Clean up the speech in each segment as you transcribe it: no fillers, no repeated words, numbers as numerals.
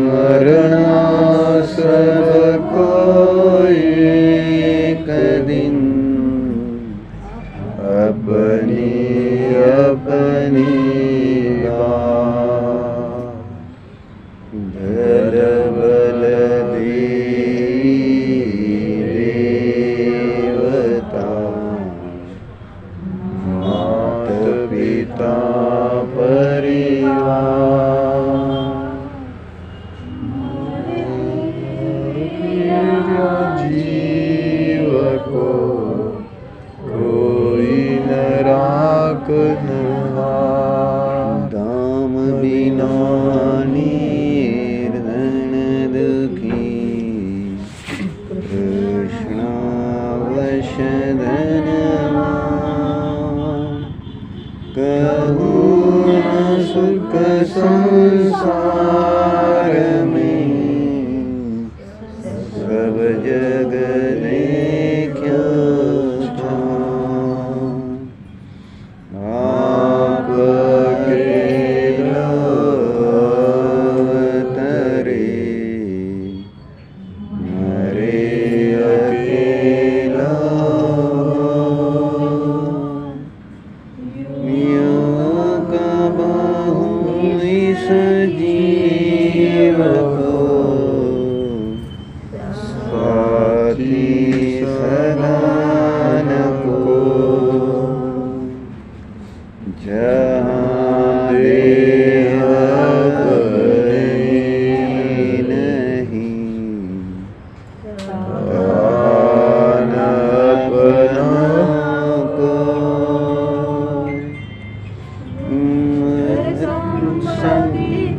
मरना सबको एक दिन, अपनी अपनी बात। जल बल देवता, मात पिता परिवार, जीव को कोई न राखनहार। दाम बिना निर्धन दुखी, तृष्णावश धनवान। कहूँ न सुख संसार में, सब जग देख्यो छान। आप अकेला अवतरे, मरे अकेला। यूं कबहू इस जीव को साथी सदान को। जहाँ देह नहीं, दान अपना को।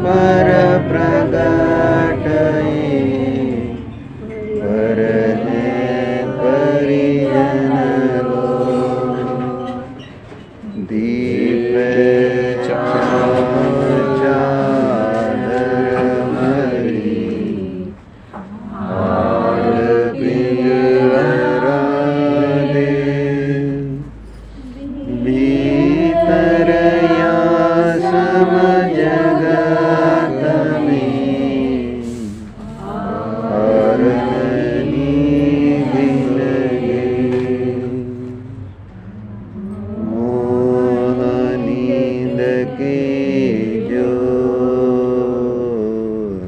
पर प्रगट पर परिजन लो। दीप चादर मरी, हार पिंजरा दे। भीतर या सब जगत में, हरनी गिल गे। मोह नींद के जोर,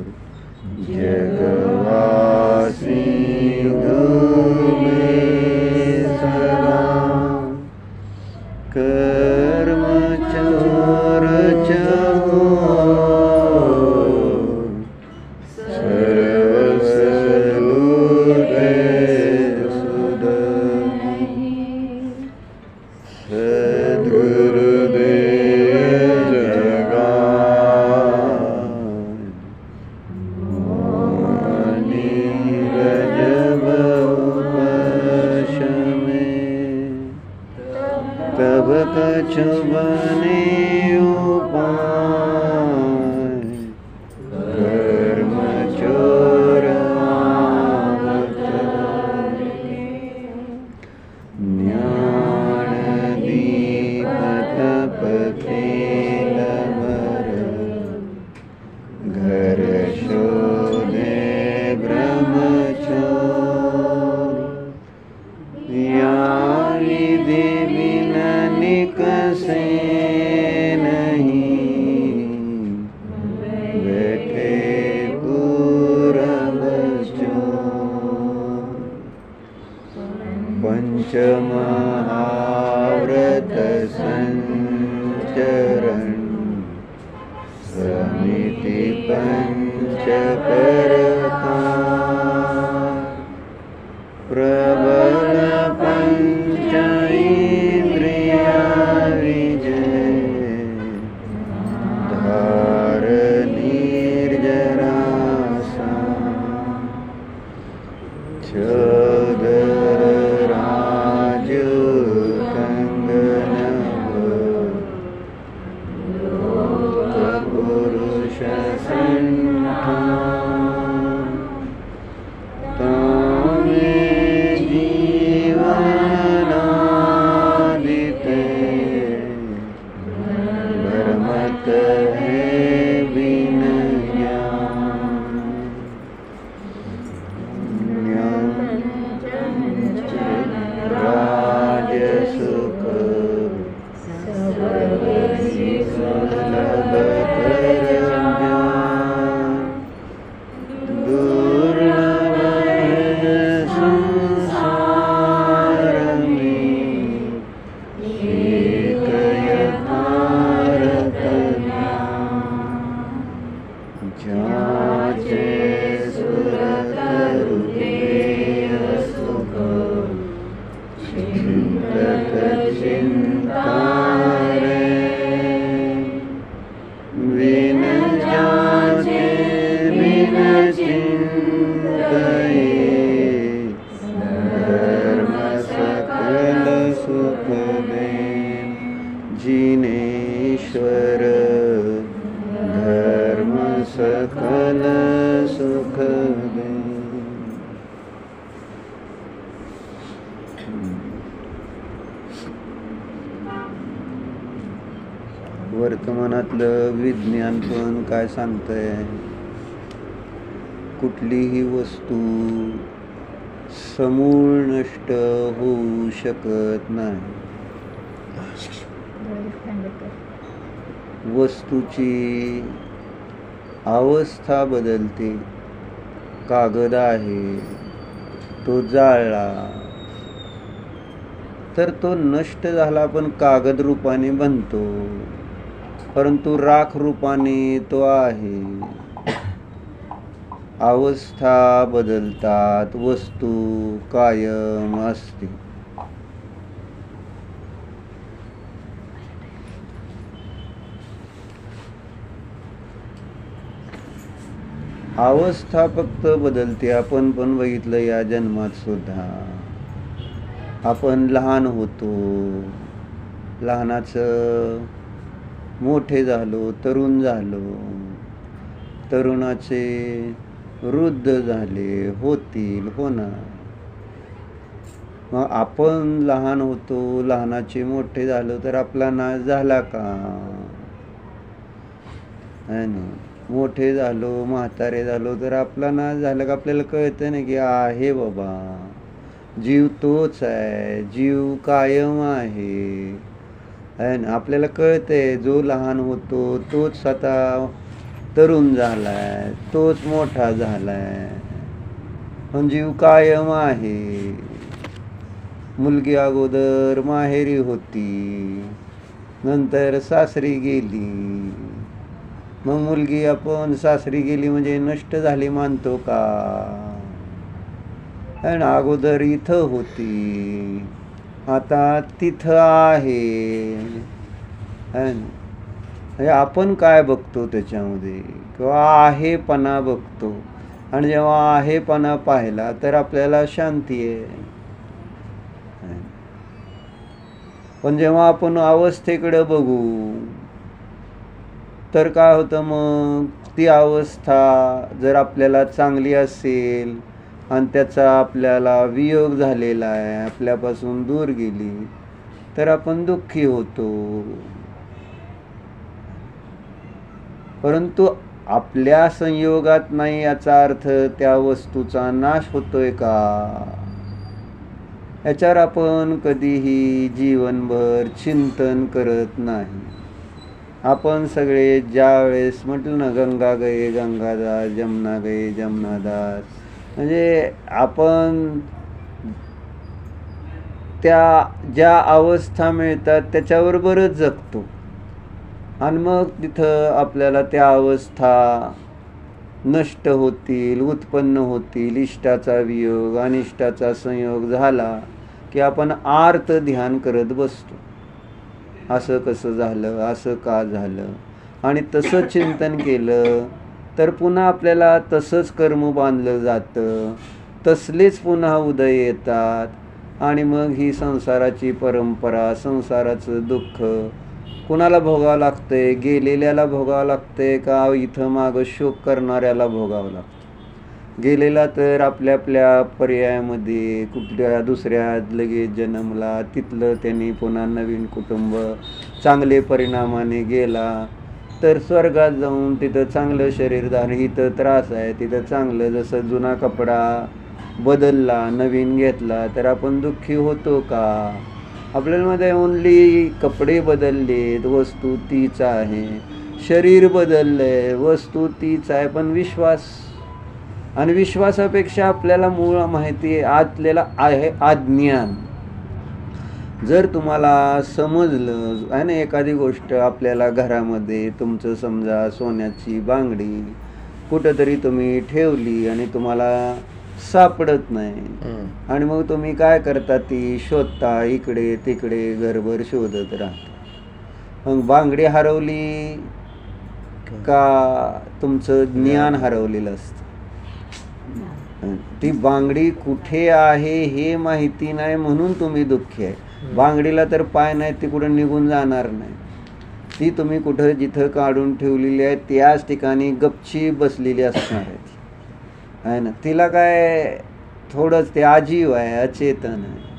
जगवासी घूमे सदा। कर्म चोर चहोर, सर्वस लूटे सुदर्शन। सद्गुरुदेव जगान, नीरज बहुवश में। तब कछु बने उपाय, कर्म चोर आवत। ज्ञान दीप तप खेल भर, घर शोधे ब्रह्मचोर। या विधि बिन निकसे नहीं, बैठे पूरब चोर। पंचमहाव्रत संचरण, समिति पंच करतार। प्रबल पंच इंद्रिया विजय, धार निर्जरासा। चोद राज कंगनव, लोक पुरुष संठान। तामे जीवनादिते, ब्रह्म वर्तमानातलं विज्ञान पण काय सांगतंय, कुठलीही वस्तू समूळ नष्ट होऊ शकत नाही. वस्तूची अवस्था बदलते. कागद आहे, तो जाळला तर तो नष्ट झाला, पण कागद रूपाने बनतो, परंतु राख रूपाने तो आहे. अवस्था बदलतात, वस्तू कायम असते. अवस्था फक्त बदलते. आपण पण बघितलं या जन्मात सुद्धा. आपण लहान होतो, लहानाचं मोठे झालो, तरुण झालो, तरुणाचे वृद्ध झाले, होतील, होणार. मग आपण लहान होतो, लहानाचे मोठे झालो तर आपला नाश झाला का? है ना. मोठे झालो, म्हातारे झालो तर आपला नाश झाला का? आपल्याला कळतं ना की आहे बाबा, जीव तोच आहे, जीव कायम आहे. ना. आपल्याला कळतंय, जो लहान होतो तोच आता तरुण झालाय, तोच मोठा झालाय, पण जीव कायम आहे. मुलगी अगोदर माहेरी होती, नंतर सासरी गेली. मग मुलगी आपण सासरी गेली म्हणजे नष्ट झाली मानतो का? आणि अगोदर इथं होती, आता तिथं आहे. आपण काय बघतो त्याच्यामध्ये? किंवा आहेपणा बघतो, आणि जेव्हा आहेपणा पाहिला तर आपल्याला शांती आहे. पण जेव्हा आपण अवस्थेकडे बघू तर काय होतं, मग ती अवस्था जर आपल्याला चांगली असेल आणि त्याचा आपल्याला वियोग झालेला आहे, आपल्यापासून दूर गेली, तर आपण दुःखी होतो. परंतु आपल्या संयोगात नाही याचा अर्थ त्या वस्तूचा नाश होतोय का? याच्यावर आपण कधीही जीवनभर चिंतन करत नाही. आपण सगळे ज्या वेळेस म्हटलं ना, गंगा गये गंगादास, जमुना गये जमुनादास, म्हणजे आपण त्या ज्या अवस्था मिळतात त्याच्याबरोबरच जगतो. आणि मग तिथं आपल्याला त्या अवस्था नष्ट होतील, उत्पन्न होतील. इष्टाचा वियोग, अनिष्टाचा संयोग झाला की आपण आर्त ध्यान करत बसतो. असं कसं झालं, असं का झालं, आणि तसं चिंतन केलं तर पुन्हा आपल्याला तसंच कर्म बांधलं जातं, तसलेच पुन्हा उदय येतात. आणि मग ही संसाराची परंपरा, संसाराचं दुःख कुणाला भोगावं लागतंय? गेलेल्याला भोगावं लागतंय का इथं मागं शोक करणाऱ्याला भोगावं लागतं? गेलेला तर आपल्या आपल्या पर्यायामध्ये कुठल्या दुसऱ्या लगेच जन्मला, तिथलं त्यांनी पुन्हा नवीन कुटुंब चांगले परिणामाने गेला तर स्वर्गात जाऊन तिथं चांगलं शरीरधारण, इथं त्रास आहे, तिथं चांगलं. जसं जुना कपडा बदलला, नवीन घेतला तर आपण दुःखी होतो का? आपल्यामध्ये ओन्ली कपडे बदललेत, वस्तू तीच आहे. शरीर बदललंय, वस्तू तीच आहे, पण विश्वास, आणि विश्वासापेक्षा आपल्याला मूळ माहिती आतलेला आहे अज्ञान. जर तुम्हाला समजलं आहे ना, एखादी गोष्ट आपल्याला घरामध्ये तुमचं समजा सोन्याची बांगडी कुठंतरी तुम्ही ठेवली आणि तुम्हाला सापडत नाही, आणि मग तुम्ही काय करता, ती शोधता, इकडे तिकडे घरभर शोधत राहता. मग बांगडी हरवली का तुमचं ज्ञान हरवलेलं असतं? ती बांगडी कुठे आहे हे माहिती नाही म्हणून तुम्ही दुःखी आहे. बांगडीला तर पाय नाही, ती कुठं निघून जाणार नाही. ती तुम्ही कुठं जिथं काढून ठेवलेली आहे त्याच ठिकाणी गपची बसलेली असणार आहे ती, आहे ना. तिला काय थोडंच, ते अजीव आहे, अचेतन आहे.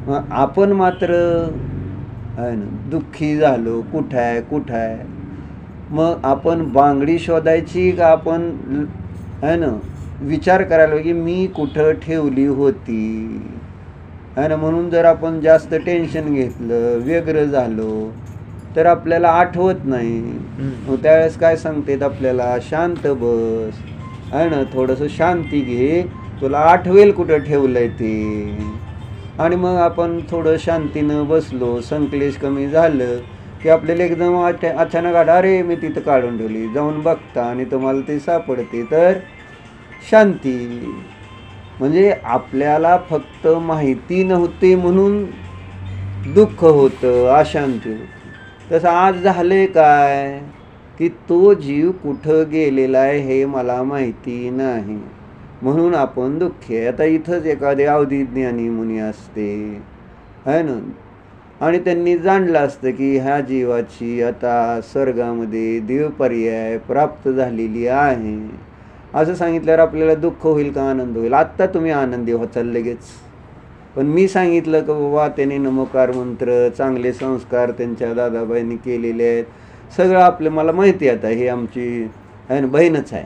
मग आपण मात्र आहे ना, दुःखी झालो, कुठं आहे कुठं आहे. मग आपण बांगडी शोधायची का आपण आहे ना विचार करायला की मी कुठं ठेवली होती, आहे ना. म्हणून जर आपण जास्त टेन्शन घेतलं, व्यग्र झालो, तर आपल्याला आठवत नाही. मग त्यावेळेस काय सांगतात आपल्याला, शांत बस, आहे ना, थोडंसं शांती घे, तुला आठवेल कुठं ठेवलंय ते. आणि मग आपण थोडं शांतीनं बसलो, संक्लेश कमी झालं की आपल्याला एकदम अचानक अरे मी तिथं काढून ठेवली, जाऊन बघता आणि तुम्हाला ते सापडते, तर शांती. म्हणजे आपल्याला फक्त माहिती नव्हती म्हणून दुःख होतं, अशांती होती. तसं आज झाले काय की तो जीव कुठं गेलेला आहे हे मला माहिती नाही, म्हणून आपण दुःखी आहे. आता इथंच एखादे अवधिज्ञानी मुनी असते, आहे ना, आणि त्यांनी जाणलं असतं की ह्या जीवाची आता स्वर्गामध्ये देवपर्याय प्राप्त झालेली आहे, असं सांगितल्यावर आपल्याला दुःख होईल का आनंद होईल? आत्ता तुम्ही आनंदी होचाल लगेच. पण मी सांगितलं की बाबा त्याने नमोकार मंत्र, चांगले संस्कार त्यांच्या दादाबाईंनी केलेले आहेत, सगळं आपलं मला माहिती आता, हे आमची आहे ना बहीणच आहे.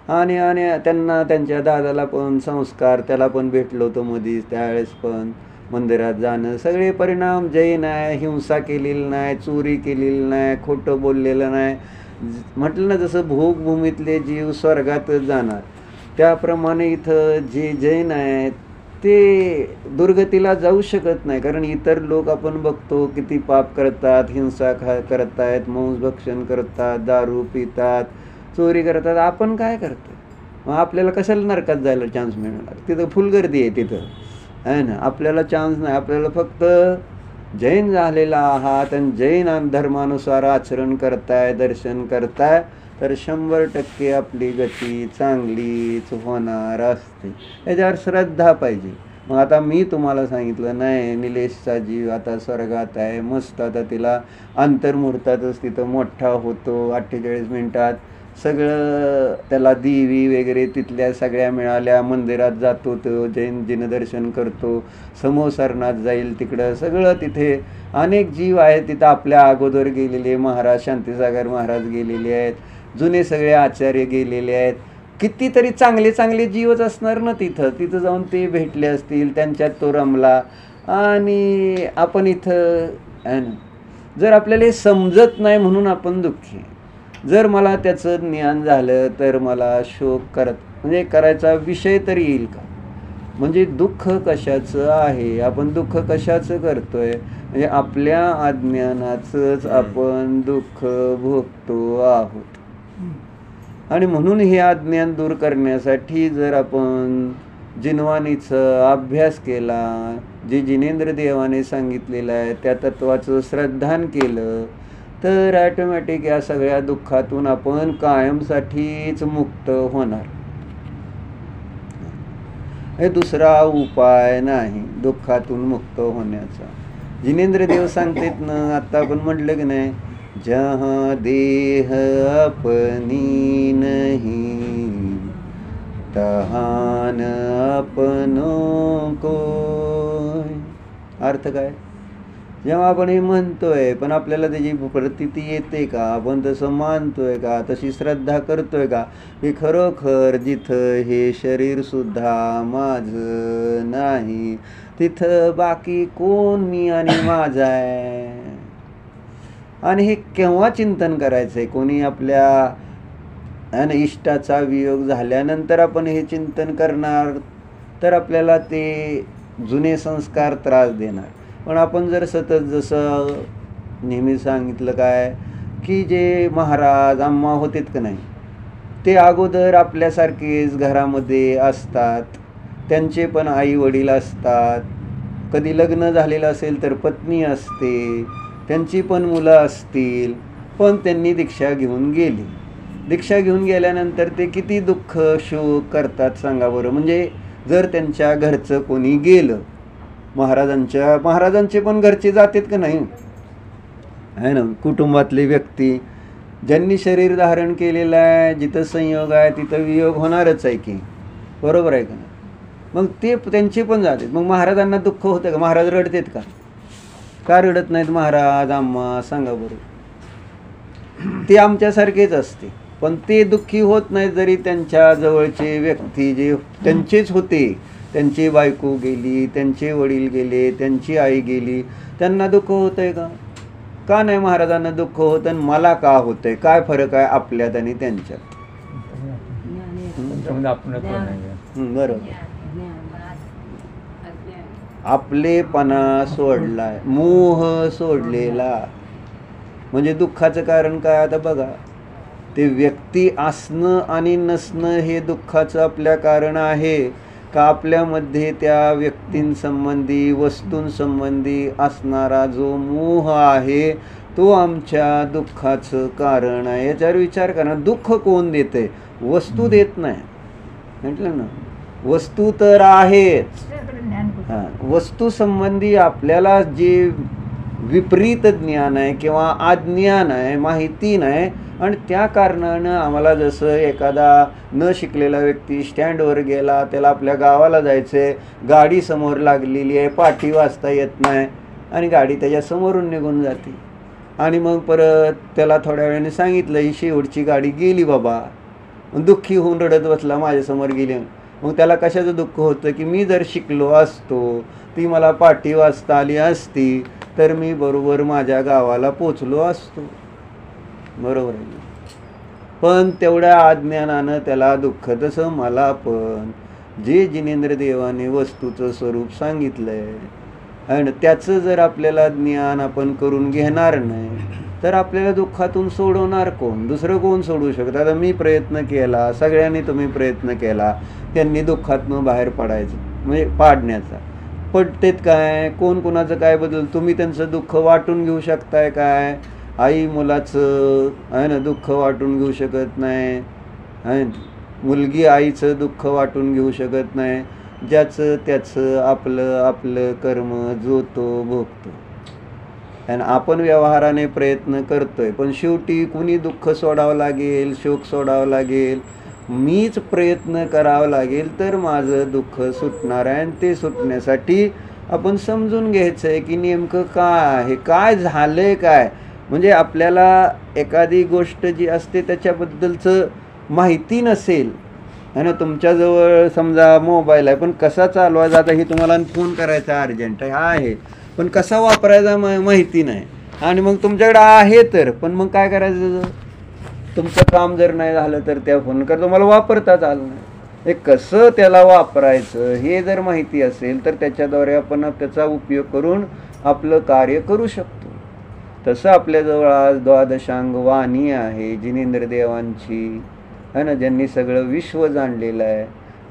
आणि आणि त्यांना त्यांच्या दादाला पण संस्कार, त्याला पण भेटलो होतो मधीच, त्यावेळेस पण मंदिरात जाणं, सगळे परिणाम जैन आहे. हिंसा केलेली नाही, चोरी केलेली नाही, खोटं बोललेलं नाही. म्हटलं ना जसं भोगभूमीतले जीव स्वर्गातच जाणार, त्याप्रमाणे इथं जे जैन आहेत ते दुर्गतीला जाऊ शकत नाही. कारण इतर लोक आपण बघतो किती पाप करतात, हिंसा करतात, मांसभक्षण करतात, दारू पितात, चोरी करतात. आपण काय करतो? मग आपल्याला कशाला नरकात जायला चान्स मिळणार? तिथं फुल गर्दी आहे तिथं, आहे ना. आपल्याला चान्स नाही. आपल्याला फक्त जैन झालेला आहात आणि जैन धर्मानुसार आचरण करताय, दर्शन करताय, तर 100% आपली गती चांगलीच होणार असते. याच्यावर श्रद्धा पाहिजे. मग आता मी तुम्हाला सांगितलं नाही, निलेशचा जीव आता स्वर्गात आहे, मस्त, आता तिला अंतर्मुहूर्तातच तिथं मोठा होतो, 48 मिनिटात सगळं त्याला देवी वगैरे तिथल्या सगळ्या मिळाल्या, मंदिरात जातो, तो जैन दिनदर्शन करतो, समोसरणात जाईल, तिकडं सगळं तिथे अनेक जीव आहेत. तिथं आपल्या अगोदर गेलेले महाराज, शांतीसागर महाराज गेलेले आहेत, जुने सगळे आचार्य गेलेले आहेत, कितीतरी चांगले चांगले जीवच असणार ना तिथं. तिथं जाऊन ते भेटले असतील, त्यांच्यात तो रमला. आणि आपण इथं आहे ना, जर आपल्याला हे समजत नाही म्हणून आपण दुःखी. जर मला त्याचं ज्ञान झालं तर मला शोक म्हणजे करायचा विषय तरी येईल का? म्हणजे दुःख कशाचं आहे, आपण दुःख कशाचं करतोय, म्हणजे आपल्या अज्ञानाचंच आपण दुःख भोगतो आहोत. आणि म्हणून हे अज्ञान दूर करण्यासाठी जर आपण जिनवाणीचा अभ्यास केला, जे जिनेंद्र देवाने सांगितलेलं आहे त्या तत्वाचं श्रद्धान केलं, तर ॲटोमॅटिक या सगळ्या दुःखातून आपण कायमसाठीच मुक्त होणार. हे दुसरा उपाय नाही दुःखातून मुक्त होण्याचा. जिनेंद्र देव सांगतात ना, आत्ता आपण म्हटलं की नाही, जहाँ देह अपनी नहीं तहान अपनों को. अर्थ काय? जेव्हा आपण हे म्हणतोय पण आपल्याला त्याची प्रतीती येते का, आपण तसं मानतोय का, तशी श्रद्धा करतोय का, की खरोखर जिथं हे शरीरसुद्धा माझं नाही, तिथं बाकी कोण मी आणि माझा आहे. आणि हे केव्हा चिंतन करायचं आहे? कोणी आपल्या इष्टाचा वियोग झाल्यानंतर आपण हे चिंतन करणार, तर आपल्याला ते जुने संस्कार त्रास देणार. पण आपण जर सतत जसं नेहमी सांगितलं काय, की जे महाराज आम्हा होतेत का नाही, ते अगोदर आपल्यासारखेच घरामध्ये असतात, त्यांचे पण आई वडील असतात, कधी लग्न झालेलं असेल तर पत्नी असते, त्यांची पण मुलं असतील, पण त्यांनी दीक्षा घेऊन गेली. दीक्षा घेऊन गेल्यानंतर ते किती दुःख शोक करतात सांगा बरं. म्हणजे जर त्यांच्या घरचं कोणी गेलं, महाराजांचे पण घरचे जातात का नाही, आहे ना, कुटुंबातले व्यक्ती ज्यांनी शरीर धारण केलेलं आहे, जिथं संयोग आहे तिथं वियोग होणारच आहे की, बरोबर आहे का नाही? मग ते त्यांचे पण जातात. मग महाराजांना दुःख होतं का? महाराज रडतात का? का रडत नाहीत महाराज आम्हा, सांगा बरं. ते आमच्यासारखेच असते, पण ते दुःखी होत नाहीत जरी त्यांच्या जवळचे व्यक्ती जे त्यांचेच होते, त्यांची बायको गेली, त्यांचे वडील गेले, त्यांची आई गेली, त्यांना दुःख होतंय का? का नाही महाराजांना दुःख होतं आणि मला का होतंय? काय फरक आहे आपल्यात आणि त्यांच्यात? बरोबर. आपलेपणा सोडलाय, मोह सोडलेला. म्हणजे दुःखाचं कारण काय? आता बघा, ते व्यक्ती असणं आणि नसणं हे दुःखाचं आपल्या कारण आहे का आपल्यामध्ये त्या व्यक्तींसंबंधी वस्तूंसंबंधी असणारा जो मोह आहे तो आमच्या दुःखाचं कारण आहे? याच्यावर विचार करा. दुःख कोण देते? वस्तू देत नाही. म्हटलं ना, वस्तू तर आहेच. वस्तू संबंधी आपल्याला जे विपरीत ज्ञान आहे किंवा अज्ञान आहे, माहिती नाही, आणि त्या कारणानं आम्हाला जसं एखादा न शिकलेला व्यक्ती स्टँडवर गेला, त्याला आपल्या गावाला जायचं आहे, गाडी समोर लागलेली आहे, पाठी वाजता येत नाही आणि गाडी त्याच्या समोरून निघून जाते, आणि मग परत त्याला थोड्या वेळाने सांगितलं ही शेवटची गाडी गेली बाबा, दुःखी होऊन रडत बसला माझ्यासमोर गेली. मग त्याला कशाचं दुःख होतं की मी जर शिकलो असतो, ती मला पाठी वाजता आली असती, तर मी बरोबर माझ्या गावाला पोचलो असतो. बरोबर आहे. पण तेवढ्या अज्ञानानं त्याला दुःख. तसं मला पण जे जिनेंद्र देवाने वस्तूचं स्वरूप सांगितलंय आणि त्याचं जर आपल्याला ज्ञान आपण करून घेणार नाही तर आपल्याला दुःखातून सोडवणार कोण? दुसरं कोण सोडवू शकतं? आता मी प्रयत्न केला, सगळ्यांनी तुम्ही प्रयत्न केला, त्यांनी दुःखातून बाहेर पडायचं म्हणजे पाडण्याचा. पडतेत काय? कोण कोणाचं काय बदल? तुम्ही त्यांचं दुःख वाटून घेऊ शकताय काय? आई मुलाचं आहे ना दुःख वाटून घेऊ शकत नाही आहे. मुलगी आईचं दुःख वाटून घेऊ शकत नाही. ज्याचं त्याचं आपलं आपलं कर्म जो तो भोगतो. आणि आपण व्यवहाराने प्रयत्न करतोय, पण शेवटी कुणी दुःख सोडावं लागेल, शोक सोडावं लागेल, मीच प्रयत्न करावा लागेल तर माझं दुःख सुटणार आहे. आणि ते सुटण्यासाठी आपण समजून घ्यायचं आहे की नेमकं काय आहे, काय झालंय काय. म्हणजे आपल्याला एखादी गोष्ट जी असते त्याच्याबद्दलचं माहिती नसेल आणि तुमच्याजवळ समजा मोबाईल आहे, पण कसा चालवायचा, आता हे तुम्हाला फोन करायचा अर्जंट आहे, पण कसा वापरायचा माहिती नाही, आणि मग तुमच्याकडे आहे तर, पण मग काय करायचं? तुमचं काम जर नाही झालं तर त्या फोन कर तुम्हाला वापरताच आलं नाही. हे कसं त्याला वापरायचं हे जर माहिती असेल तर त्याच्याद्वारे आपण त्याचा उपयोग करून आपलं कार्य करू शकतो. तसं आपल्याजवळ आज द्वादशांग वाणी आहे जिनेंद्र देवांची है ना, ज्यांनी सगळं विश्व जाणलेलं आहे.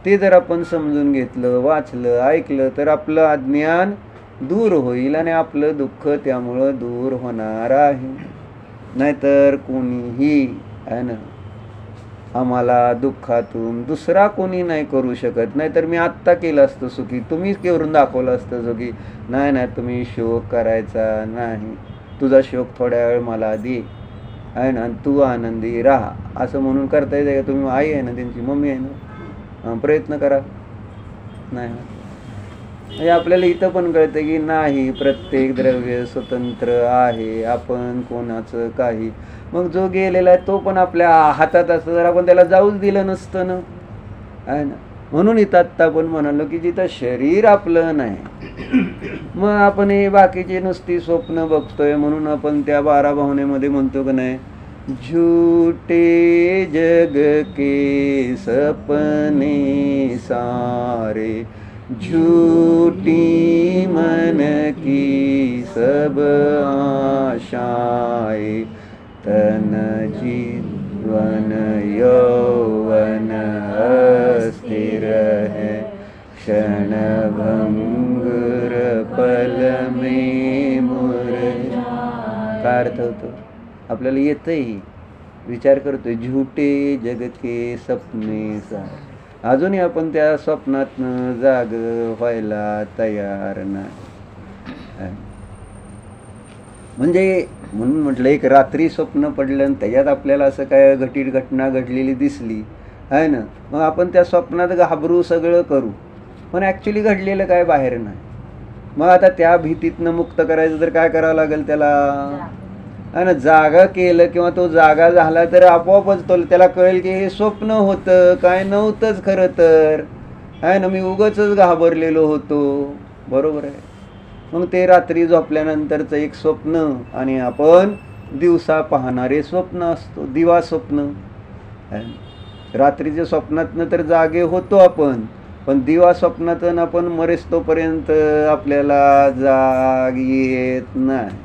ते जर आपण समजून घेतलं, वाचलं, ऐकलं तर आपलं अज्ञान दूर होईल आणि आपलं दुःख त्यामुळं दूर होणार आहे. नाहीतर कोणीही आहे ना आम्हाला दुःखातून दुसरा कोणी नाही करू शकत. नाहीतर मी आत्ता केलं असतं सुखी, तुम्हीच करून दाखवलं असतं सुखी. नाही नाही, तुम्ही शोक करायचा नाही, तुझा शोक थोड्या वेळ मला दे आहे ना, तू आनंदी राहा, असं म्हणून करता येते का? तुम्ही आई आहे ना, त्यांची मम्मी आहे ना, प्रयत्न करा. नाही, म्हणजे आपल्याला इथं पण कळतं की नाही, प्रत्येक द्रव्य स्वतंत्र आहे, आपण कोणाचं काही. मग जो गेलेला आहे तो पण आपल्या हातात असतं, जर आपण त्याला जाऊच दिलं नसतं ना आहे ना. म्हणून इथं आत्ता आपण म्हणालो की जिथं शरीर आपलं नाही, मग आपण हे बाकीची नुसती स्वप्न बघतोय. म्हणून आपण त्या 12 भावनेमध्ये म्हणतो का नाही, झूठे जग के सपने सारे, झूठी मन की सब आशाएं, तन जीवन यौवन अस्थिर है, क्षण भंगुर पल में मुरझा. काय अर्थ होतो? आपल्याला येतंय, विचार करतोय, झूठे जग के सपने सारे. अजूनही आपण त्या स्वप्नातनं जाग व्हायला तयार नाही. म्हणजे म्हणून म्हटलं, एक रात्री स्वप्न पडलं आणि त्याच्यात आपल्याला असं काय घटीत घटना घडलेली दिसली आहे ना, मग आपण त्या स्वप्नात घाबरू, सगळं करू, पण ॲक्च्युली घडलेलं काय बाहेर नाही. मग आता त्या भीतीतनं मुक्त करायचं तर काय करावं लागेल त्याला? आणि जागा केलं किंवा तो जागा झाला तर आपोआपच त्याला कळेल की हे स्वप्न होतं, काय नव्हतंच खरं तर, आहे ना, मी उगाच घाबरलेलो होतो. बरोबर आहे. मग ते रात्री झोपल्यानंतरचं एक स्वप्न आणि आपण दिवसा पाहणारे स्वप्न असतो, दिवा स्वप्न. रात्रीच्या स्वप्नातनं तर जागे होतो आपण, पण दिवा स्वप्नातून आपण मरेस्तोपर्यंत आपल्याला जाग येत नाही.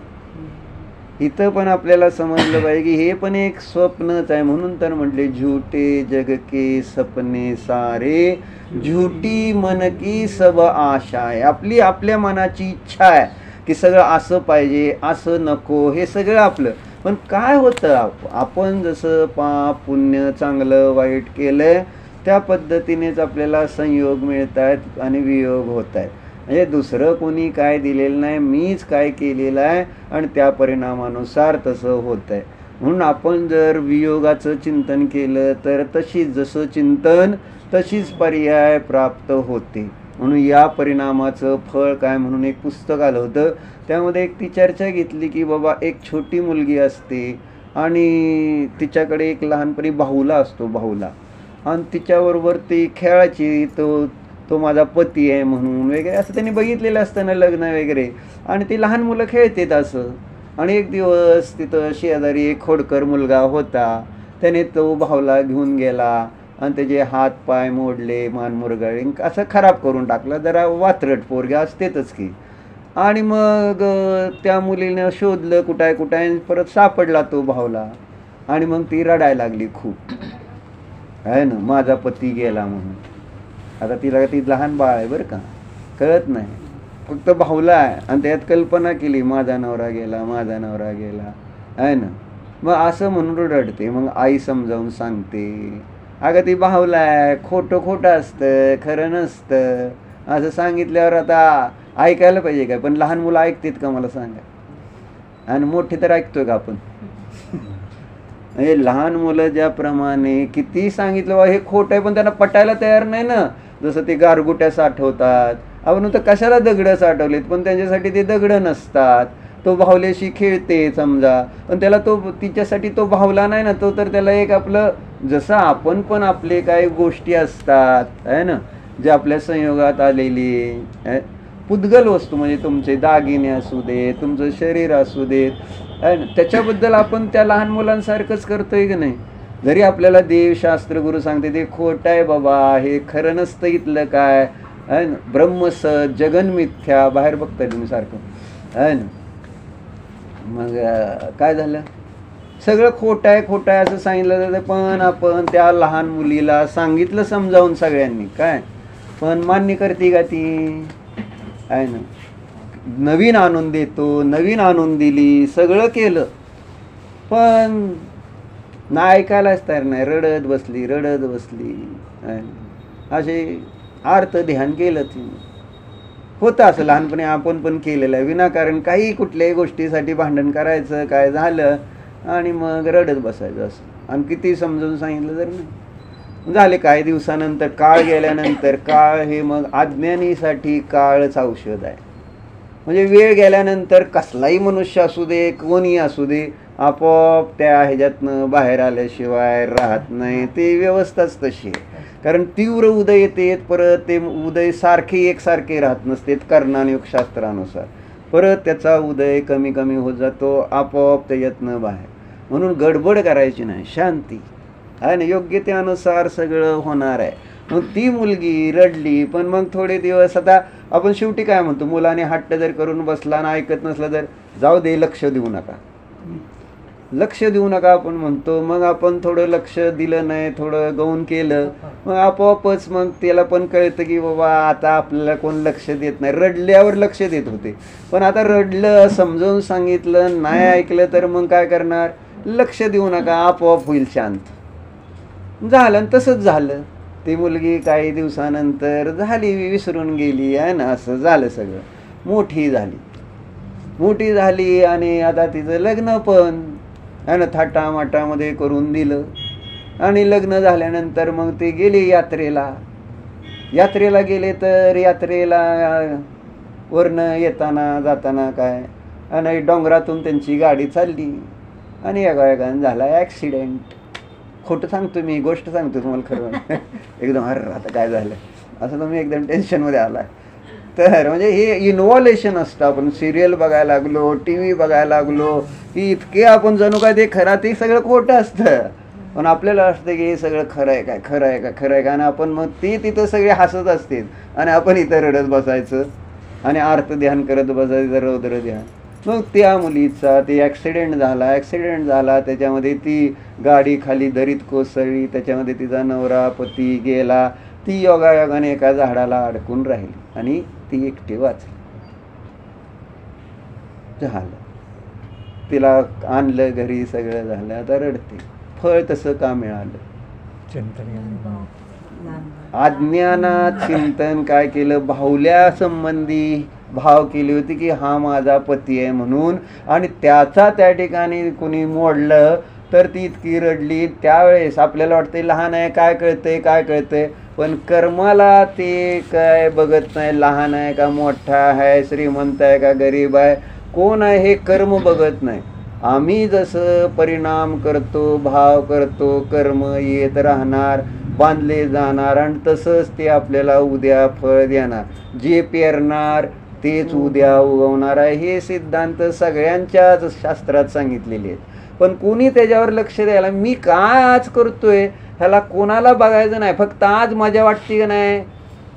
इथं पण आपल्याला समजलं पाहिजे की हे पण एक स्वप्नच आहे. म्हणून तर म्हटले झूठे जग के सपने सारे, झूठी मन की सब आशा आहे. आपली आपल्या मनाची इच्छा आहे की सगळं असं पाहिजे, असं नको, हे सगळं आपलं. पण काय होतं, आपण जसं पाप पुण्य चांगलं वाईट केलं त्या पद्धतीनेच आपल्याला संयोग मिळत आहेत आणि वियोग होत आहेत. म्हणजे दुसरं कोणी काय दिलेलं नाही, मीच काय केलेलं आहे आणि त्या परिणामानुसार तसं होत आहे. म्हणून आपण जर वियोगाचं चिंतन केलं तर तशीच जसं चिंतन तशीच पर्याय प्राप्त होते. म्हणून या परिणामाचं फळ काय म्हणून एक पुस्तक आलं होतं. त्यामध्ये एक ती चर्चा घेतली की बाबा एक छोटी मुलगी असते आणि तिच्याकडे एक लहानपणी बाहुला असतो, बाहुला, आणि तिच्याबरोबर ती खेळायची, तो माझा पती आहे म्हणून वगैरे असं त्यांनी बघितलेलं असतं ना, लग्न वगैरे. आणि ती लहान मुलं खेळतात असं. आणि एक दिवस तिथं शेजारी एक खोडकर मुलगा होता, त्याने तो बाहुला घेऊन गेला आणि त्याचे हात पाय मोडले, मान मुरगाळी असं खराब करून टाकला. जरा वात्रट पोरगा असतेच की. आणि मग त्या मुलीनं शोधलं कुठाय कुठाय, परत सापडला तो बाहुला. आणि मग ती रडायला लागली खूप, आहे ना, माझा पती गेला म्हणून. आता तिला ती लहान बाळ आहे बरं का, कळत नाही, फक्त बाहुला आहे आणि त्यात कल्पना केली माझा नवरा गेला, माझा नवरा गेला, आहे ना. मग असं म्हणून रडते. मग आई समजावून सांगते, अगं ती बाहुला आहे, खोटं खोटं असतं, खरं नसतं. असं सांगितल्यावर आता ऐकायला पाहिजे काय? पण लहान मुलं ऐकतात का मला सांगा? आणि मोठे तर ऐकतोय का आपण? म्हणजे लहान मुलं ज्याप्रमाणे किती सांगितलं बा हे खोटं आहे पण त्यांना पटायला तयार नाही ना. जसं ते गारगुट्या साठवतात, आपण तर कशाला दगडं साठवलेत, पण त्यांच्यासाठी ते दगडं नसतात. तो बाहुल्याशी खेळते समजा, पण त्याला तिच्यासाठी तो बाहुला नाही ना, तो तर त्याला एक आपलं, जसं आपण पण आपले काही गोष्टी असतात, आहे ना, जे आपल्या संयोगात आलेली पुद्गल वस्तू, म्हणजे तुमचे दागिने असू दे, तुमचं शरीर असू देत, आहे ना, त्याच्याबद्दल आपण त्या लहान मुलांसारखंच करतोय की नाही. जरी आपल्याला देवशास्त्र गुरु सांगते ते खोटं आहे बाबा, हे खरं नसतं, इथलं काय आहे ना, ब्रह्मसत जगन मिथ्या, बाहेर बघताय तुम्ही सारखं, आहे ना. मग काय झालं, सगळं खोटं आहे खोटं आहे असं सांगितलं जातं. पण आपण त्या लहान मुलीला सांगितलं समजावून सगळ्यांनी, काय पण मान्य करते का ती? आहे ना, नवीन आणून देतो, नवीन आणून दिली, सगळं केलं, पण ना ऐकायलाच तयार नाही, रडत बसली रडत बसली. असे अर्थ ध्यान केलं तिने. होतं असं लहानपणी आपण पण केलेलं आहे, विनाकारण काही कुठल्याही गोष्टीसाठी भांडण करायचं, काय झालं आणि मग रडत बसायचं असं. आणि किती समजून सांगितलं जर नाही झाले. काही दिवसानंतर, काळ गेल्यानंतर, काळ हे मग अज्ञानीसाठी काळच औषध आहे. म्हणजे वेळ गेल्यानंतर कसलाही मनुष्य असू दे, कोणी असू दे, आपोआप त्या ह्याच्यातनं बाहेर आल्याशिवाय राहत नाही. ते व्यवस्थाच तशी आहे. कारण तीव्र उदय येते, परत ते उदय सारखे एकसारखे राहत नसते कर्णानुयोगशास्त्रानुसार. परत त्याचा उदय कमी कमी होत जातो, आपोआप त्याच्यातनं बाहेर. म्हणून गडबड करायची नाही, शांती आणि योग्यतेनुसार सगळं होणार आहे. मग ती मुलगी रडली, पण मग थोडे दिवस, आता आपण शेवटी काय म्हणतो, मुलाने हट्ट जर करून बसला आणि ऐकत नसला तर जाऊ दे, लक्ष देऊ नका, लक्ष देऊ नका आपण म्हणतो. मग आपण थोडं लक्ष दिलं नाही, थोडं गौण केलं, मग आपोआपच मग त्याला पण कळतं की बाबा आता आपल्याला कोण लक्ष देत नाही. रडल्यावर लक्ष देत होते, पण आता रडलं, समजावून सांगितलं, नाही ऐकलं तर मग काय करणार, लक्ष देऊ नका, आपोआप होईल शांत. झालं आणि तसंच झालं. ती मुलगी काही दिवसानंतर झाली, विसरून गेली, आहे ना, असं झालं सगळं. मोठी झाली आणि आता तिचं लग्न पण, आहे ना, थाटामाटामध्ये करून दिलं. आणि लग्न झाल्यानंतर मग ते गेले यात्रेला. गेले तर यात्रेला वरनं येताना जाताना काय, आणि डोंगरातून त्यांची गाडी चालली आणि एका झाला ॲक्सिडेंट. खोटं सांगतो मी, गोष्ट सांगतो तुम्हाला खरं. एकदम अरे आता काय झालं असं तुम्ही एकदम टेन्शनमध्ये आला. तर म्हणजे हे इन्व्हॉल्युशन असतं. आपण सिरियल बघायला लागलो, टी व्ही बघायला लागलो की इतके आपण जणू काय ते खरं ते सगळं खोटं असतं. पण आपल्याला असतं की हे सगळं खरं आहे काय, खरं आहे का, खरं आहे का, आणि आपण मग ती तिथं सगळे हसत असतील आणि आपण इथं रडत बसायचं आणि अर्थ ध्यान करत बसायचं, रौद्र ध्यान. मग त्या मुलीचा ते ॲक्सिडेंट झाला त्याच्यामध्ये ती गाडी खाली दरीत कोसळली, त्याच्यामध्ये तिचा नवरा पती गेला. ती योगायोगाने एका झाडाला अडकून राहिली आणि ती एकटी वाचली. झालं, तिला आणलं घरी, सगळं झालं, आता रडते. फळ तसं का मिळालं? अज्ञानात चिंतन काय केलं, भावल्या संबंधी भाव केली होती की हा माझा पती आहे म्हणून, आणि त्याचा त्या ठिकाणी कुणी मोडलं तर ती इतकी रडली. त्यावेळेस आपल्याला वाटतंय लहान आहे, काय कळतंय, पण कर्माला ते काय बघत नाही, लहान आहे का मोठा आहे, श्रीमंत आहे का गरीब आहे, कोण आहे हे कर्म बघत नाही. आम्ही जसं परिणाम करतो, भाव करतो, कर्म येत राहणार, बांधले जाणार, आणि तसंच ते आपल्याला उद्या फळ देणार. जे पेरणार तेच उद्या उगवणार आहे, हे सिद्धांत सगळ्यांच्याच शास्त्रात सांगितलेले आहेत. पण कोणी त्याच्यावर लक्ष द्यायला, मी काय आज करतोय ह्याला कोणाला बघायचं नाही, फक्त आज मजा वाटते का नाही,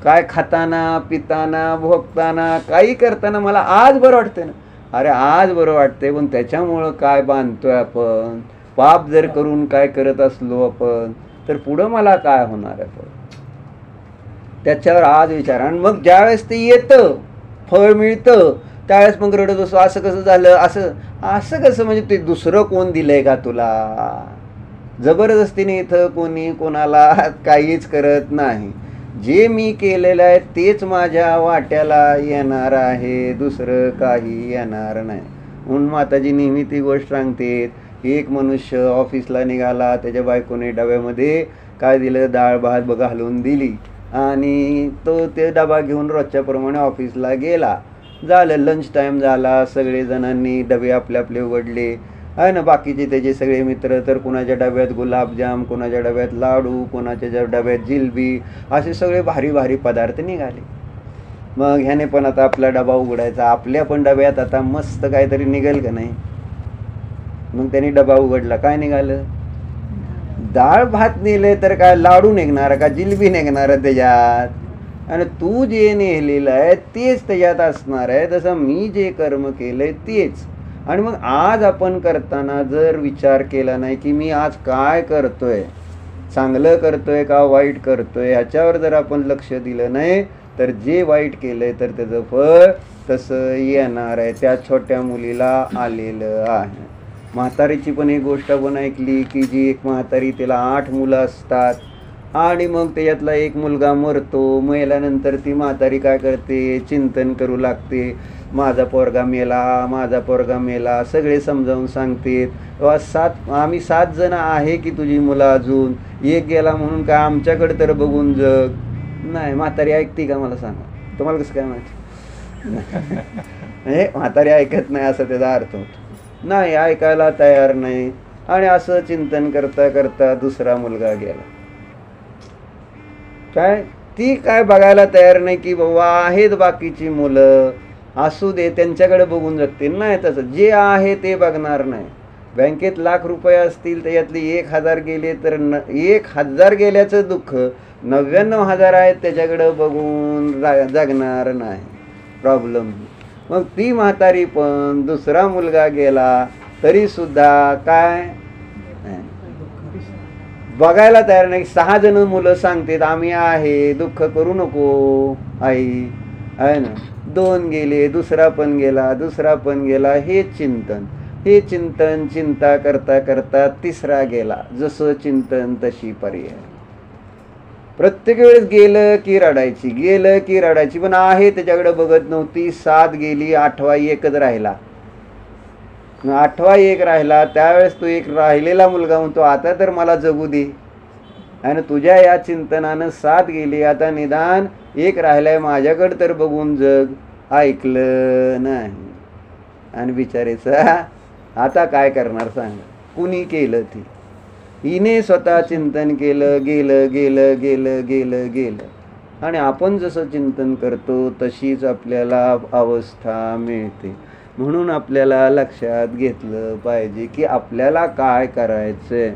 काय खाताना पिताना भोगताना काही करताना मला आज बरं वाटतंय ना. अरे आज बरं वाटतंय, पण त्याच्यामुळं काय बांधतोय आपण, पाप जर करून काय करत असलो आपण तर पुढं मला काय होणार आहे. पण त्याच्यावर आज विचार. आणि मग ज्यावेळेस ते येतं, फळ मिळतं, त्यावेळेस मग रडत असतो, असं कसं झालं, असं कसं, म्हणजे ते दुसरं कोण दिलंय का तुला? जबरदस्तीने इथं कोणी कोणाला काहीच करत नाही. जे मी केलेलं आहे तेच माझ्या वाट्याला येणार आहे, दुसरं काही येणार नाही. म्हणून माताजी नेहमी ती गोष्ट सांगते. एक मनुष्य ऑफिसला निघाला, त्याच्या बायकोने डब्यामध्ये काय दिलं, डाळ भात घालून दिली, आणि तो ते डबा घेऊन रोजच्याप्रमाणे ऑफिसला गेला. झालं लंच टाईम झाला, सगळे जणांनी डबे आपले आपले उघडले आहे ना. बाकीचे त्याचे सगळे मित्र तर कुणाच्या डब्यात गुलाबजाम, कुणाच्या डब्यात लाडू, कुणाच्या डब्यात जिलबी, असे सगळे भारी भारी पदार्थ निघाले. मग ह्याने पण आता आपला डबा उघडायचा, आपल्या पण डब्यात आता मस्त काहीतरी निघेल का नाही. मग त्यांनी डबा उघडला, काय निघालं, डाळ भात नेले तर काय लाडू निघणार का, जिलबी निघणार त्याच्यात, आणि तू जे नेलेलं आहे तेच त्याच्यात असणार आहे. तसं मी जे कर्म केलंय तेच. आणि मग आज आपण करताना जर विचार केला नाही की मी आज काय करतोय, चांगलं करतोय का वाईट करतोय, ह्याच्यावर जर आपण लक्ष दिलं नाही तर जे वाईट केलंय तर त्याचं फळ तसं येणार आहे. त्या छोट्या मुलीला आलेलं आहे. म्हातारीची पण एक गोष्ट आपण ऐकली की जी एक म्हातारी, तिला 8 मुलं असतात, आणि मग त्याच्यातला एक मुलगा मरतो. मेल्यानंतर ती म्हातारी काय करते, चिंतन करू लागते, माझा पोरगा मेला. सगळे समजावून सांगते, आम्ही 7 जण आहे की तुझी मुलं, अजून एक गेला म्हणून काय आमच्याकडे तर बघून जग. नाही, म्हातारी ऐकते का मला सांगा, तुम्हाला कसं काय माहिती? म्हणजे म्हातारी ऐकत नाही असं त्याचा अर्थ होतो. नाही, ऐकायला तयार नाही. आणि असं चिंतन करता करता दुसरा मुलगा गेला. काय ती काय बघायला तयार नाही की बाबा आहेत बाकीची मुलं, असू दे त्यांच्याकडे बघून जगतील. नाही, तसं जे आहे ते बघणार नाही. बँकेत लाख रुपये असतील, त्याच्यातले 1000 गेले तर 1000 गेल्याचं दुःख, 99,000 आहेत त्याच्याकडं बघून जगणार नाही. प्रॉब्लेम. मग ती म्हातारी पण, दुसरा मुलगा गेला तरी सुद्धा काय बघायला तयार नाही. 6 जण मुलं सांगतात आम्ही आहे, दुःख करू नको आई, आहे ना. 2 गेले, दुसरा पण गेला. हे चिंतन चिंता करता करता तिसरा गेला. जसं चिंतन तशी पर्याय. प्रत्येक वेळेस गेलं की रडायची, पण आहे त्याच्याकडे बघत नव्हती. 7 गेली, 8वा एकच राहिला. 8वा एक राहिला, त्यावेळेस तो एक राहिलेला मुलगा म्हणतो आता तर मला जगू दे. आणि तुझ्या या चिंतनानं 7 गेली, आता निदान एक राहिलाय, माझ्याकडे तर बघून जग. ऐकलं नाही. आणि बिचारेचं आता काय करणार सांग. कुणी केलं ते? हिने स्वतः चिंतन केलं, गेलं गेलं गेलं गेलं गेलं. आणि आपण जसं चिंतन करतो तशीच आपल्याला अवस्था मिळते. म्हणून आपल्याला लक्षात घेतलं पाहिजे की आपल्याला काय करायचंय,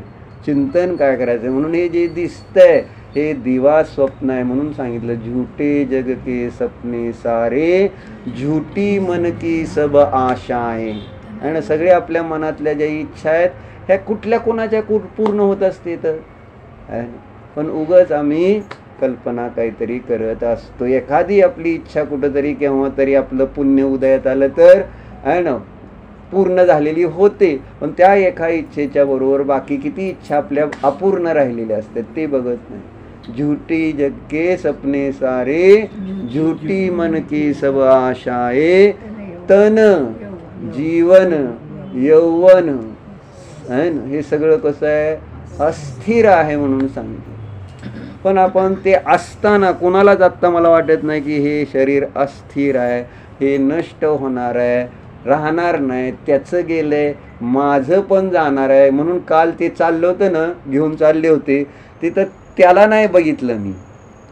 चिंतन काय करायचंय. म्हणून हे जे दिसतंय हे दिवा स्वप्न आहे. म्हणून सांगितलं झूठे जग के सपने सारे, झूठी मन की सब आशाएं. आणि सगळे आपल्या मनातल्या ज्या इच्छा आहेत ह्या कुठल्या कोणाच्या पूर्ण होत असते तर. पण उगाच आम्ही कल्पना काहीतरी करत असतो. एखादी आपली इच्छा कुठंतरी केव्हा तरी आपलं पुण्य उदयात आलं तर आहे ना पूर्ण झालेली होते. पण त्या एका इच्छेच्या बरोबर बाकी किती इच्छा आपल्या अपूर्ण राहिलेल्या असतात ते बघत नाही. झूठी जग के सपने सारे, झूठी मन की सब आशाएं. तन जीवन यौवन आहे ना हे सगळं कसं आहे अस्थिर आहे म्हणून सांगितलं. पण आपण ते असताना कोणालाच आत्ता मला वाटत नाही की हे शरीर अस्थिर आहे, हे नष्ट होणार आहे, राहणार नाही, त्याचं गेलंय, माझं पण जाणार आहे. म्हणून काल ते चाललं होतं ना, घेऊन चालले होते तिथं त्याला नाही बघितलं मी.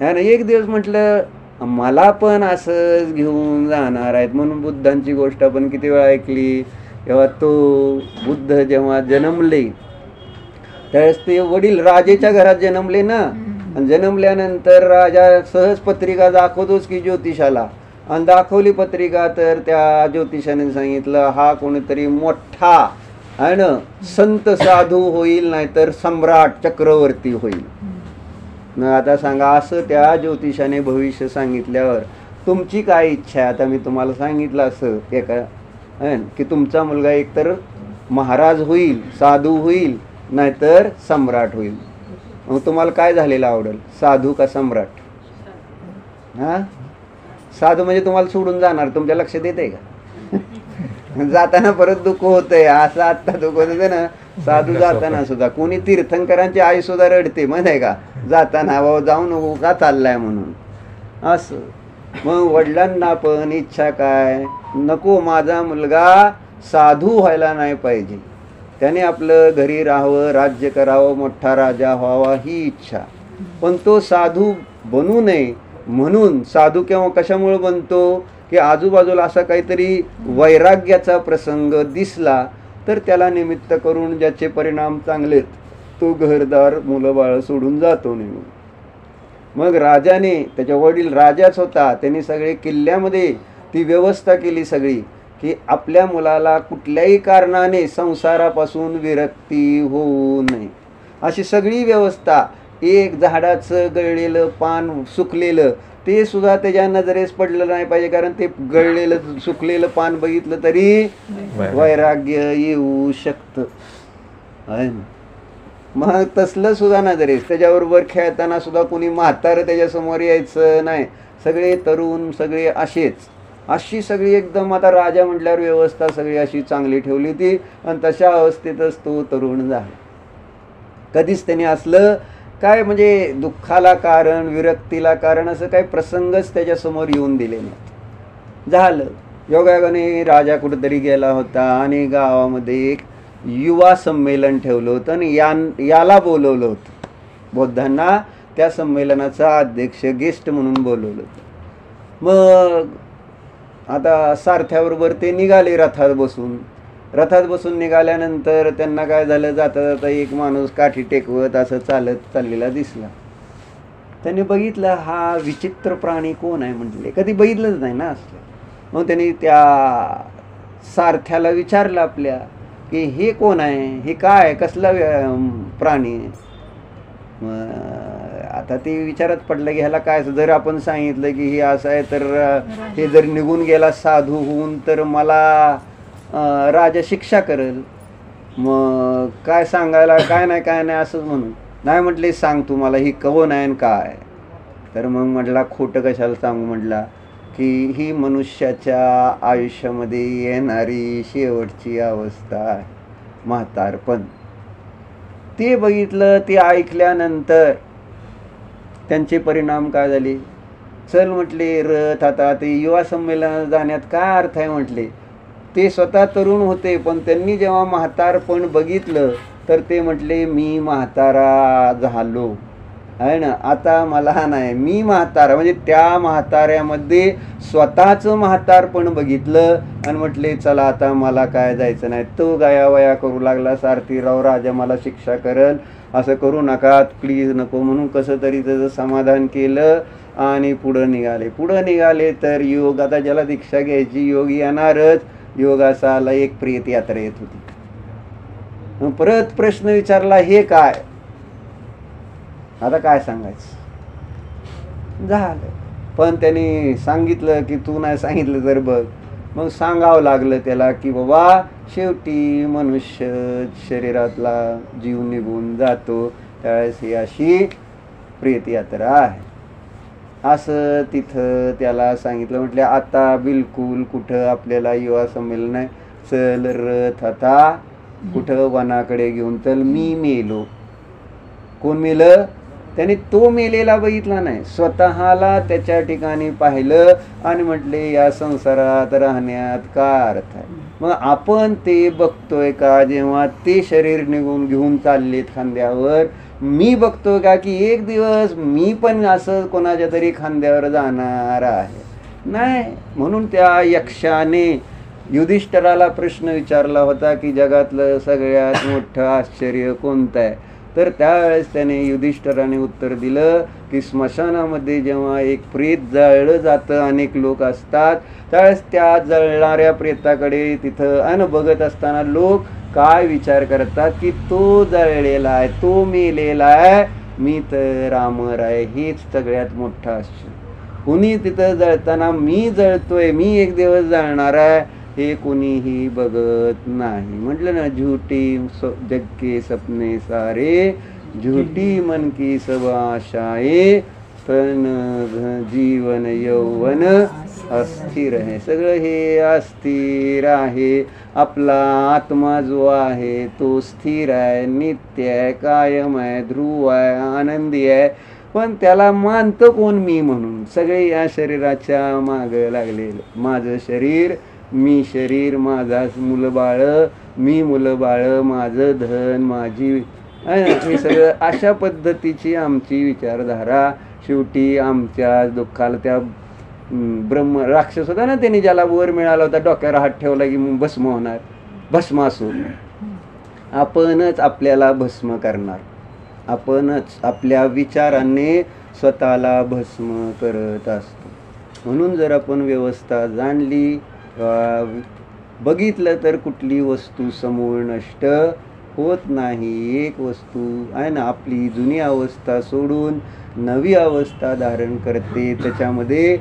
आणि एक दिवस म्हटलं मला पण असंच घेऊन जाणार आहेत. म्हणून बुद्धांची गोष्ट आपण किती वेळा ऐकली. तेव्हा तो बुद्ध जेव्हा जन्मले त्यावेळेस ते वडील राजेच्या घरात जन्मले ना. आणि जन्मल्यानंतर राजा सहज पत्रिका दाखवतोच की ज्योतिषाला. आणि दाखवली पत्रिका तर त्या ज्योतिषाने सांगितलं हा कोणीतरी मोठा आहे ना संत साधू होईल, नाहीतर सम्राट चक्रवर्ती होईल. मग आता सांगा असं त्या ज्योतिषाने भविष्य सांगितल्यावर तुमची काय इच्छा आहे. आता मी तुम्हाला सांगितलं असं एका की तुमचा मुलगा एकतर महाराज होईल, साधू होईल, नाहीतर सम्राट होईल. मग तुम्हाला काय झालेलं आवडेल, साधू का सम्राट? हा साधू म्हणजे तुम्हाला सोडून जाणार, तुमच्या लक्षात येते का? जाताना परत दुःख होतंय असं आत्ता दुःख होतं ना. साधू जाताना सुद्धा कोणी तीर्थंकरांची आई सुद्धा रडते माहिती आहे का जाताना, बाबा जाऊ नको का चाललाय म्हणून असं. मग वडिलांना पण इच्छा काय, नको माझा मुलगा साधू व्हायला नाही पाहिजे, त्याने आपलं घरी राहावं, राज्य करावं, मोठा राजा व्हावा ही इच्छा. पण तो साधू बनू नये म्हणून साधू केव्हा कशामुळे बनतो की आजूबाजूला असा काहीतरी वैराग्याचा प्रसंग दिसला तर त्याला निमित्त करून ज्याचे परिणाम चांगलेत तो घरदार मुलं बाळ सोडून जातो निघून. मग राजाने, त्याच्या वडील राजाच होता, त्यांनी सगळे किल्ल्यामध्ये ती व्यवस्था केली सगळी की आपल्या मुलाला कुठल्याही कारणाने संसारापासून विरक्ती होऊ नये अशी सगळी व्यवस्था. एक झाडाचं गळलेलं पान सुकलेलं ते सुद्धा त्याच्या नजरेस पडलं नाही पाहिजे, कारण ते गळलेलं सुकलेलं पान बघितलं तरी वैराग्य येऊ शकतं आहे ना. मग तसलं सुद्धा नजरेस, त्याच्याबरोबर खेळताना सुद्धा कोणी म्हातारं त्याच्यासमोर यायचं नाही, सगळे तरुण सगळे असेच. अशी सगळी एकदम आता राजा म्हटल्यावर व्यवस्था सगळी अशी चांगली ठेवली होती. आणि तशा अवस्थेतच तो तरुण झाला. कधीच त्याने असलं काय म्हणजे दुःखाला कारण, विरक्तीला कारण असं काही प्रसंगच त्याच्यासमोर येऊन दिले नाही. झालं योगायोगाने राजा कुठेतरी गेला होता आणि गावामध्ये एक युवा संमेलन ठेवलं होतं आणि याला बोलवलं होतं बौद्धांना. त्या संमेलनाचा अध्यक्ष गेस्ट म्हणून बोलवलं होतं. मग आता सारथ्याबरोबर ते निघाले रथात बसून. रथात बसून निघाल्यानंतर त्यांना काय झालं, जाता जाता एक माणूस काठी टेकवत असं चालत चाललेला दिसला. त्याने बघितलं हा विचित्र प्राणी कोण आहे म्हटले, कधी बघितलंच नाही ना असलं. मग त्यांनी त्या सारथ्याला विचारलं आपल्या की हे कोण आहे, हे काय कसला प्राणी आहे. मग आता ते विचारत पडलं की ह्याला काय, जर आपण सांगितलं की हे असं आहे तर हे जर निघून गेला साधू होऊन तर मला राजा शिक्षा करेल. मग काय सांगायला काय नाही असंच म्हणून नाही म्हटले, सांग तू मला ही कोण आहे काय. तर मग म्हटला खोटं कशाला सांगू, म्हटला की ही मनुष्याच्या आयुष्यामध्ये येणारी शेवटची अवस्था आहे, म्हातारपण. ते बघितलं, ते ऐकल्यानंतर त्यांचे परिणाम काय झाले, चल म्हटले रथ, आता ते युवा संमेलनात जाण्यात काय अर्थ आहे म्हटले. ते स्वतः तरुण होते, पण त्यांनी जेव्हा म्हातारपण बघितलं तर ते म्हटले मी म्हातारा झालो आहे ना, आता मला नाही, मी म्हातारा. म्हणजे त्या म्हाताऱ्यामध्ये स्वतःचं म्हातारपण बघितलं आणि म्हटले चला आता मला काय जायचं नाही. तो गायावया करू लागला, सारथीराव राजा मला शिक्षा करल, असं करू नका प्लीज, नको, म्हणून कसं तरी त्याचं समाधान केलं आणि पुढं निघाले. तर योग, आता ज्याला दीक्षा घ्यायची योग येणारच. योगाचा आला, एक प्रेत यात्रा येत होती. मग परत प्रश्न विचारला, हे काय, आता काय सांगायचं झालं. पण त्यांनी सांगितलं की तू नाही सांगितलं तर बघ. मग सांगावं लागलं त्याला की बाबा शेवटी मनुष्य शरीरातला जीव निघून जातो, त्यावेळेस ही अशी प्रेत यात्रा आहे, असं तिथं त्याला सांगितलं. म्हटलं आता बिलकुल कुठं आपल्याला युवा संमेलन आहे, चल रथ आता कुठं वनाकडे घेऊन चल. मी मेलो. कोण मेलं? त्याने तो मेलेला बघितला नाही, स्वतःला त्याच्या ठिकाणी पाहिलं आणि म्हटले या संसारात राहण्यात काय अर्थ आहे. मग आपण ते बघतोय का, जेव्हा ते शरीर निघून घेऊन चाललेत खांद्यावर, मी बघतोय का की एक दिवस मी पण असं कोणाच्या तरी खांद्यावर जाणार आहे? नाही. म्हणून त्या यक्षाने युधिष्ठिराला प्रश्न विचारला होता की जगातलं सगळ्यात मोठं आश्चर्य कोणतं आहे. तर त्यावेळेस त्याने युधिष्ठिराने उत्तर दिलं की स्मशानामध्ये जेव्हा एक प्रेत जळलं जातं, अनेक लोक असतात, त्यावेळेस त्या जळणाऱ्या प्रेताकडे तिथं आणि बघत असताना लोक काय विचार करतात की तो जळलेला आहे, तो मेलेला आहे, मी तर अमर आहे. हेच सगळ्यात मोठं आश्चर्य. कुणी तिथं जळताना मी जळतोय, मी एक दिवस जळणार आहे, हे कोणीही बघत नाही. म्हटलं ना, झूठी जग के सपने सारे, झूठी मन की सब आशाएं, पण जीवन यौवन अस्थिर आहे. सगळं हे अस्थिर आहे. आपला आत्मा जो आहे तो स्थिर आहे, नित्य आहे, कायम आहे, ध्रुव आहे, आनंदी आहे. पण त्याला मानतं कोण? मी म्हणून. सगळे या शरीराच्या मागं लागलेलं. माझं शरीर, मी शरीर, माझा मुलंबाळ, मी मुलंबाळ, माझं धन, माझी, हे सगळं अशा पद्धतीची आमची विचारधारा. शेवटी आमच्या दुःखाला त्या ब्रह्म राक्षस होता ना, त्यांनी ज्याला वर मिळाला होता, डोक्यावर हात ठेवला की भस्म होणार, भस्मासूर. आपणच आपल्याला भस्म करणार, आपणच आपल्या विचारांनी स्वतःला भस्म करत असतो. म्हणून जर आपण व्यवस्था जाणली, बघितलं, तर कुठली वस्तू समूळ नष्ट होत नाही. एक वस्तू आहे ना, आपली जुनी अवस्था सोडून नवी अवस्था धारण करते. त्याच्यामध्ये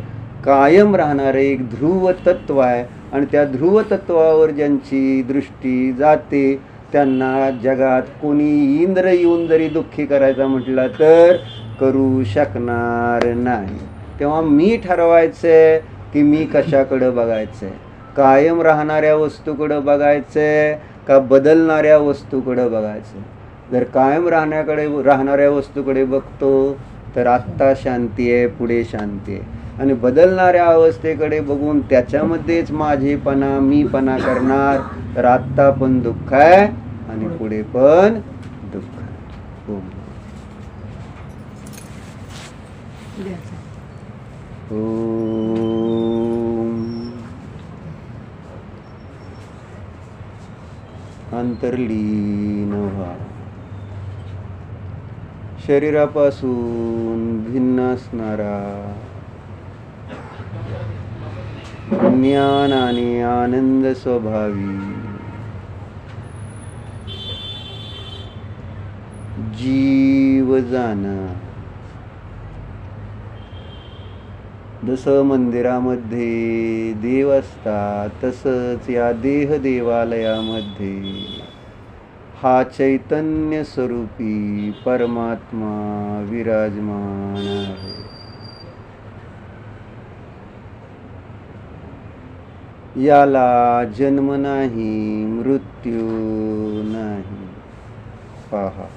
कायम राहणारं एक ध्रुव तत्व आहे आणि त्या ध्रुव तत्वावर ज्यांची दृष्टी जाते त्यांना जगात कोणी इंद्र येऊन जरी दुःखी करायचा म्हटला तर करू शकणार नाही. तेव्हा मी ठरवायचं की मी कशाकडं बघायचं आहे, कायम राहणाऱ्या वस्तूकडं बघायचं आहे का बदलणाऱ्या वस्तूकडं बघायचं. जर कायम राहणाऱ्या वस्तूकडे बघतो तर आत्ता शांती आहे, पुढे शांती आहे. आणि बदलणाऱ्या अवस्थेकडे बघून त्याच्यामध्येच माझेपणा, मीपणा करणार तर आत्ता पण दुःख आहे आणि पुढे पण दुःख आहे. अंतर्लीन व्हा. शरीरापासून भिन्न असणारा ज्ञान आणि आनंद स्वभावी जीव जाणं. जसं मंदिरामध्ये देव असतात तसंच या देह देवालयामध्ये हा चैतन्य स्वरूपी परमात्मा विराजमान आहे. याला जन्म नाही, मृत्यू नाही. पहा,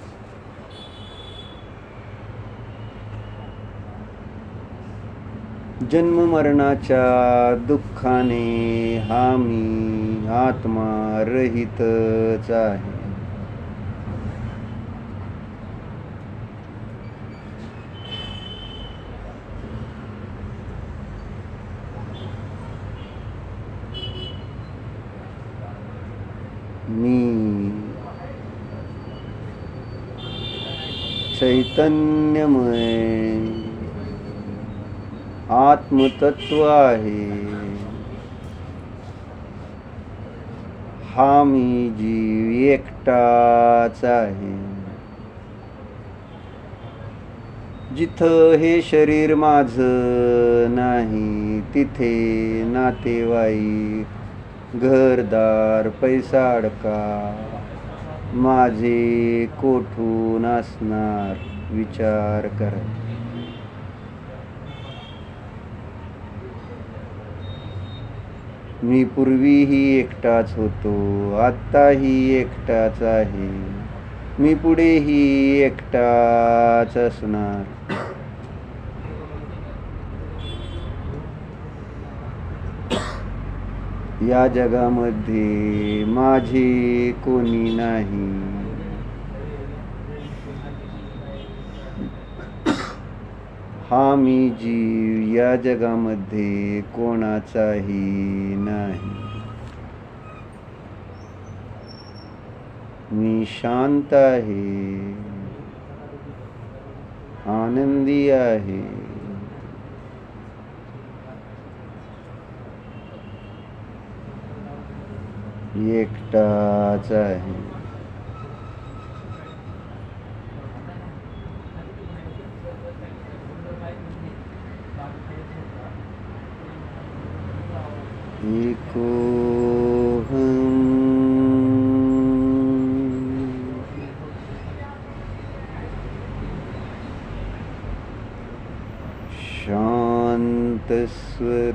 जन्ममरणाच्या दुःखाने हा मी आत्मा रहितच आहे. मी चैतन्यमय आत्मतत्व आहे. हा मी जीव एकटाच आहे. जिथं हे शरीर माझं नाही तिथे नातेवाईक, घरदार, पैसा अडका माझे कोठून असणार विचार करा. मी पूर्वीही एकटाच होतो, आत्ताही एकटाच आहे. मी पुढेही एकटाच असणार. या जगामध्ये माझे कोणी नाही. हा मी जीव या जगामध्ये कोणाचाही नाही. मी शांत आहे, आनंदी आहे. एकटाच आहे. शांत स्वरूप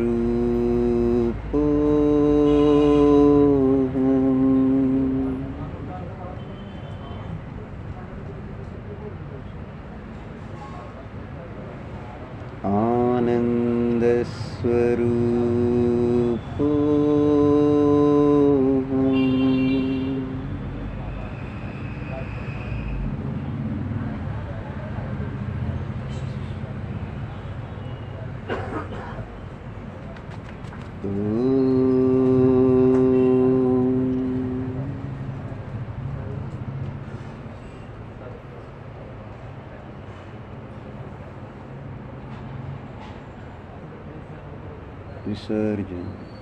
आनंद स्वरूप विसर्जन.